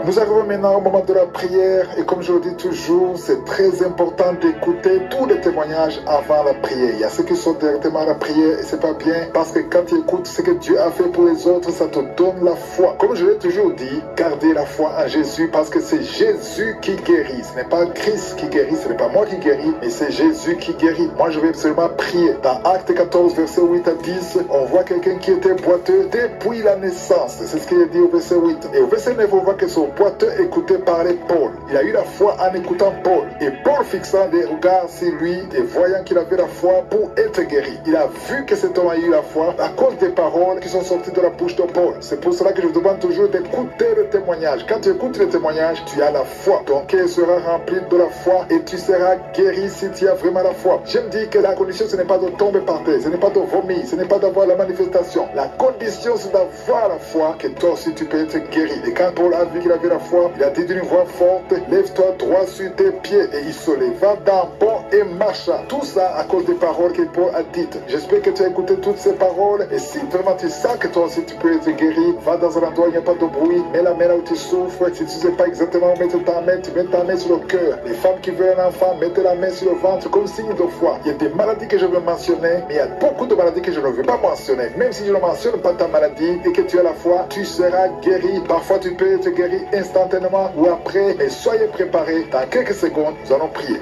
Nous arrivons maintenant au moment de la prière et comme je le dis toujours, c'est très important d'écouter tous les témoignages avant la prière. Il y a ceux qui sont directement à la prière et c'est pas bien parce que quand tu écoutes ce que Dieu a fait pour les autres, ça te donne la foi. Comme je l'ai toujours dit, gardez la foi en Jésus parce que c'est Jésus qui guérit. Ce n'est pas Christ qui guérit, ce n'est pas moi qui guéris, mais c'est Jésus qui guérit. Moi, je vais absolument prier. Dans Acte 14, verset 8 à 10, on voit quelqu'un qui était boiteux depuis la naissance. C'est ce qu'il est dit au verset 8. Et au verset 9, on voit que son boiteux écoutait parler Paul. Il a eu la foi en écoutant Paul. Et Paul, fixant des regards sur lui et voyant qu'il avait la foi pour être guéri, il a vu que cet homme a eu la foi à cause des paroles qui sont sorties de la bouche de Paul. C'est pour cela que je vous demande toujours d'écouter le témoignage. Quand tu écoutes le témoignage, tu as la foi. Ton cœur sera rempli de la foi et tu seras guéri si tu as vraiment la foi. J'aime dire que la condition, ce n'est pas de tomber par terre, ce n'est pas de vomir, ce n'est pas d'avoir la manifestation. La condition, c'est d'avoir la foi que toi aussi tu peux être guéri. Et quand Paul a vu qu'il avait la foi, il a dit d'une voix forte, lève-toi droit sur tes pieds. Et il se leva d'un bond et marcha. Tout ça à cause des paroles que Paul a dites. J'espère que tu as écouté toutes ces paroles. Et si vraiment tu sens que toi aussi tu peux être guéri, va dans un endroit où il n'y a pas de bruit, mets la main là où tu souffres. Si tu ne sais pas exactement où mettre ta main, tu mets ta main sur le cœur. Les femmes qui veulent un enfant, mettez la main sur le ventre comme signe de foi. Il y a des maladies que je veux mentionner, mais il y a beaucoup de maladies que je ne veux pas mentionner. Même si je ne mentionne pas ta maladie et que tu as la foi, tu seras guéri. Parfois tu peux être guéri instantanément ou après. Mais soyez préparés. Dans quelques secondes, nous allons prier.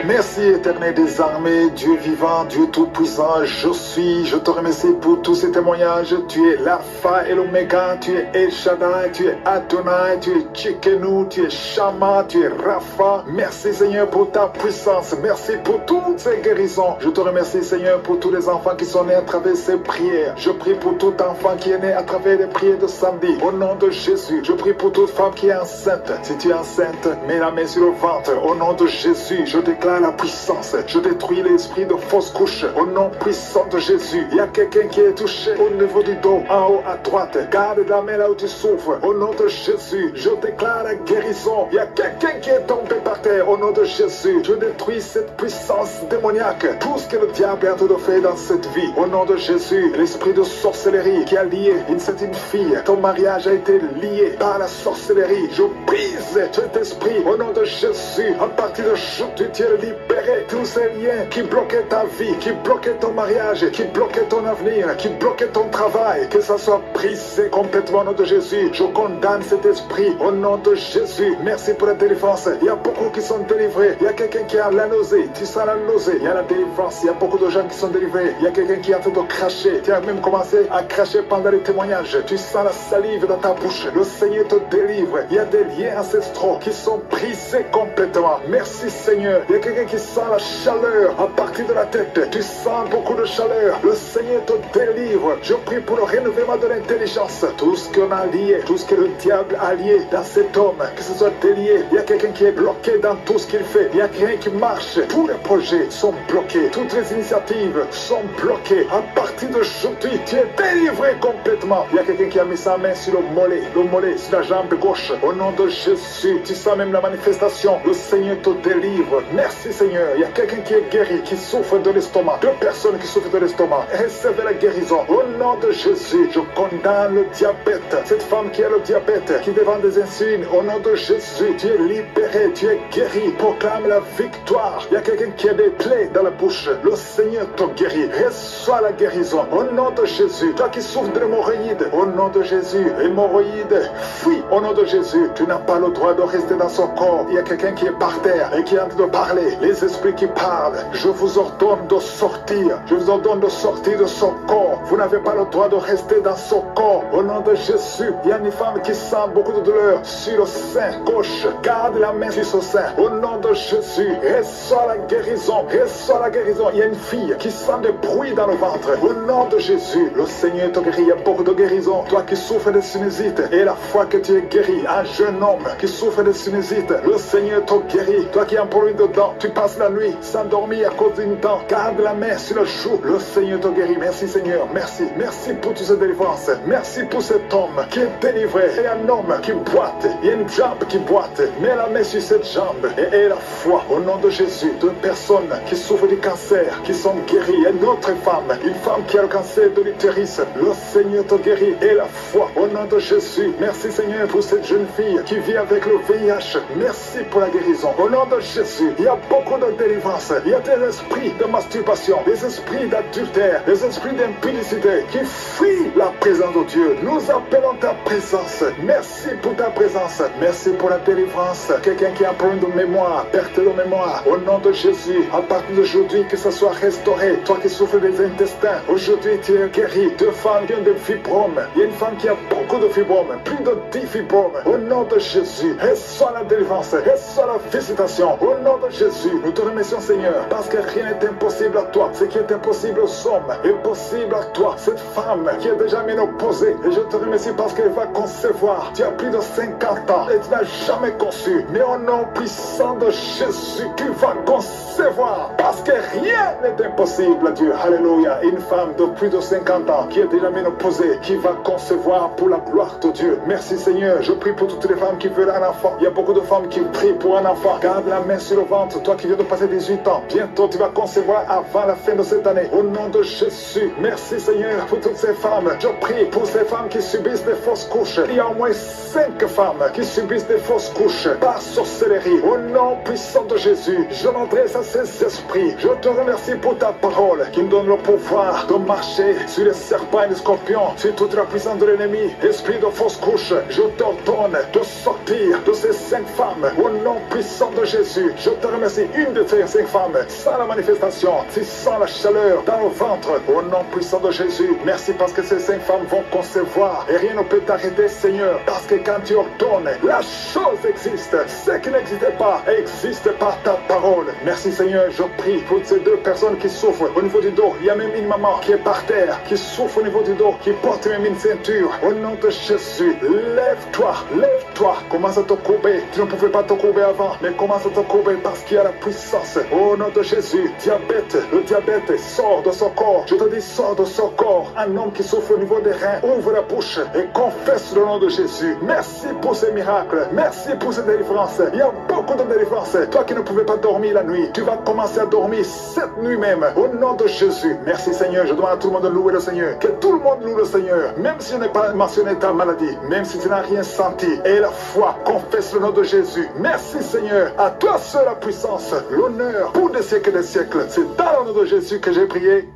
Merci éternel des armées, Dieu vivant, Dieu tout-puissant, je te remercie pour tous ces témoignages. Tu es l'Alpha et l'Oméga, tu es El Shaddai, tu es Adonai, tu es Tchikenu, tu es Shama, tu es Rapha. Merci Seigneur pour ta puissance, merci pour toutes ces guérisons. Je te remercie Seigneur pour tous les enfants qui sont nés à travers ces prières. Je prie pour tout enfant qui est né à travers les prières de samedi. Au nom de Jésus, je prie pour toute femme qui est enceinte. Si tu es enceinte, mets la main sur le ventre. Au nom de Jésus, je déclare la puissance. Je détruis l'esprit de fausse couche. Au nom puissant de Jésus, il y a quelqu'un qui est touché au niveau du dos, en haut à droite. Garde la main là où tu souffres. Au nom de Jésus, je déclare la guérison. Il y a quelqu'un qui est tombé par terre. Au nom de Jésus, je détruis cette puissance démoniaque. Tout ce que le diable est en train de faire dans cette vie. Au nom de Jésus, l'esprit de sorcellerie qui a lié une certaine fille. Ton mariage a été lié par la sorcellerie. Je brise cet esprit. Au nom de Jésus, à partir de aujourd'hui, tu es libérer tous ces liens qui bloquaient ta vie, qui bloquaient ton mariage, qui bloquaient ton avenir, qui bloquaient ton travail, que ça soit brisé complètement au nom de Jésus. Je condamne cet esprit au nom de Jésus. Merci pour la délivrance. Il y a beaucoup qui sont délivrés. Il y a quelqu'un qui a la nausée. Tu sens la nausée. Il y a la délivrance. Il y a beaucoup de gens qui sont délivrés. Il y a quelqu'un qui est en train de cracher. Tu as même commencé à cracher pendant les témoignages. Tu sens la salive dans ta bouche. Le Seigneur te délivre. Il y a des liens ancestraux qui sont brisés complètement. Merci Seigneur. Il y a quelqu'un qui sent la chaleur à partir de la tête. Tu sens beaucoup de chaleur. Le Seigneur te délivre. Je prie pour le renouvellement de l'intelligence. Tout ce qu'on a lié, tout ce que le diable a lié dans cet homme, que ce soit délié. Il y a quelqu'un qui est bloqué dans tout ce qu'il fait. Il y a quelqu'un qui marche. Tous les projets sont bloqués. Toutes les initiatives sont bloquées. À partir d'aujourd'hui, tu es délivré complètement. Il y a quelqu'un qui a mis sa main sur le mollet sur la jambe gauche. Au nom de Jésus, tu sens même la manifestation. Le Seigneur te délivre. Merci Seigneur. Il y a quelqu'un qui est guéri, qui souffre de l'estomac. Deux personnes qui souffrent de l'estomac. Recevez la guérison. Au nom de Jésus, je condamne le diabète. Cette femme qui a le diabète, qui devant des insulines. Au nom de Jésus, tu es libéré, tu es guéri. Proclame la victoire. Il y a quelqu'un qui a des plaies dans la bouche. Le Seigneur te guérit. Reçois la guérison. Au nom de Jésus, toi qui souffres de l'hémorroïde. Au nom de Jésus, hémorroïde, fuis. Au nom de Jésus, tu n'as pas le droit de rester dans son corps. Il y a quelqu'un qui est par terre et qui est en train de parler. Les esprits qui parlent, je vous ordonne de sortir. Je vous ordonne de sortir de son corps. Vous n'avez pas le droit de rester dans son corps. Au nom de Jésus, il y a une femme qui sent beaucoup de douleur sur le sein gauche. Garde la main sur son sein. Au nom de Jésus, reçois la guérison. Reçois la guérison. Il y a une fille qui sent des bruits dans le ventre. Au nom de Jésus, le Seigneur te guérit. Il y a beaucoup de guérison. Toi qui souffres de sinusite, et la fois que tu es guéri, un jeune homme qui souffre de sinusite, le Seigneur te guérit. Toi qui as un problème de dents, temps, tu passes la nuit sans dormir à cause d'une dent, garde la main sur le joue, le Seigneur te guérit. Merci Seigneur, merci. Merci pour toute cette délivrance. Merci pour cet homme qui est délivré. Et un homme qui boite, il y a une jambe qui boite. Mets la main sur cette jambe et aie la foi au nom de Jésus. Deux personnes qui souffrent du cancer, qui sont guéries. Une autre femme, une femme qui a le cancer de l'utérus. Le Seigneur te guérit. Et la foi au nom de Jésus. Merci Seigneur pour cette jeune fille qui vit avec le VIH. Merci pour la guérison. Au nom de Jésus, il y a beaucoup de délivrance. Il y a des esprits de masturbation, des esprits d'adultère, des esprits d'impudicité qui fuient la présence de Dieu. Nous appelons ta présence. Merci pour ta présence. Merci pour la délivrance. Quelqu'un qui a un problème de mémoire, perte de mémoire, au nom de Jésus, à partir d'aujourd'hui, que ça soit restauré. Toi qui souffres des intestins, aujourd'hui tu es guéri. Deux femmes qui ont des fibromes. Il y a une femme qui a beaucoup de fibromes, plus de 10 fibromes. Au nom de Jésus, reçois la délivrance, reçois la visitation. Au nom de Jésus, nous te remercions Seigneur, parce que rien n'est impossible à toi. Ce qui est impossible aux hommes est possible à toi. Cette femme qui est déjà ménopausée, et je te remercie parce qu'elle va concevoir. Tu as plus de 50 ans et tu n'as jamais conçu. Mais au nom puissant de Jésus, tu vas concevoir. Parce que rien n'est impossible à Dieu. Alléluia. Une femme de plus de 50 ans qui est déjà ménopausée, qui va concevoir pour la gloire de Dieu. Merci Seigneur. Je prie pour toutes les femmes qui veulent un enfant. Il y a beaucoup de femmes qui prient pour un enfant. Garde la main sur le ventre. Toi qui viens de passer 18 ans, bientôt tu vas concevoir avant la fin de cette année. Au nom de Jésus. Merci Seigneur pour toutes ces femmes. Je prie pour ces femmes qui subissent des fausses couches. Il y a au moins 5 femmes qui subissent des fausses couches par sorcellerie. Au nom puissant de Jésus, je m'adresse à ces esprits. Je te remercie pour ta parole qui me donne le pouvoir de marcher sur les serpents et les scorpions, sur toute la puissance de l'ennemi. Esprit de fausse couche, je t'ordonne de sortir de ces 5 femmes. Au nom puissant de Jésus, je te remercie. Une de ces 5 femmes, sans la manifestation, tu sens la chaleur dans le ventre. Au nom puissant de Jésus, merci parce que ces 5 femmes vont concevoir et rien ne peut t'arrêter Seigneur, parce que quand tu ordonnes, la chose existe. Ce qui n'existait pas existe par ta parole. Merci Seigneur, je prie pour ces 2 personnes qui souffrent au niveau du dos. Il y a même une maman qui est par terre, qui souffre au niveau du dos, qui porte même une ceinture. Au nom de Jésus, lève-toi, lève-toi. Commence à te courber. Tu ne pouvais pas te courber avant, mais commence à te courber parce qu'il y a la puissance. Au nom de Jésus, diabète, le diabète sort de son corps. Je te dis, sort de son corps. Un homme qui souffre au niveau des reins, ouvre la bouche et confesse le nom de Jésus. Merci pour ces miracles. Merci pour ces délivrances. Il y a beaucoup de délivrances. Toi qui ne pouvais pas dormir la nuit, tu vas commencer à dormir cette nuit même. Au nom de Jésus. Merci Seigneur. Je demande à tout le monde de louer le Seigneur. Que tout le monde loue le Seigneur. Même si je n'ai pas mentionné ta maladie, même si tu n'as rien senti. Et la foi, confesse le nom de Jésus. Merci Seigneur. À toi seul la puissance, l'honneur pour des siècles et des siècles. C'est dans le nom de Jésus que j'ai prié.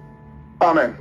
Amen.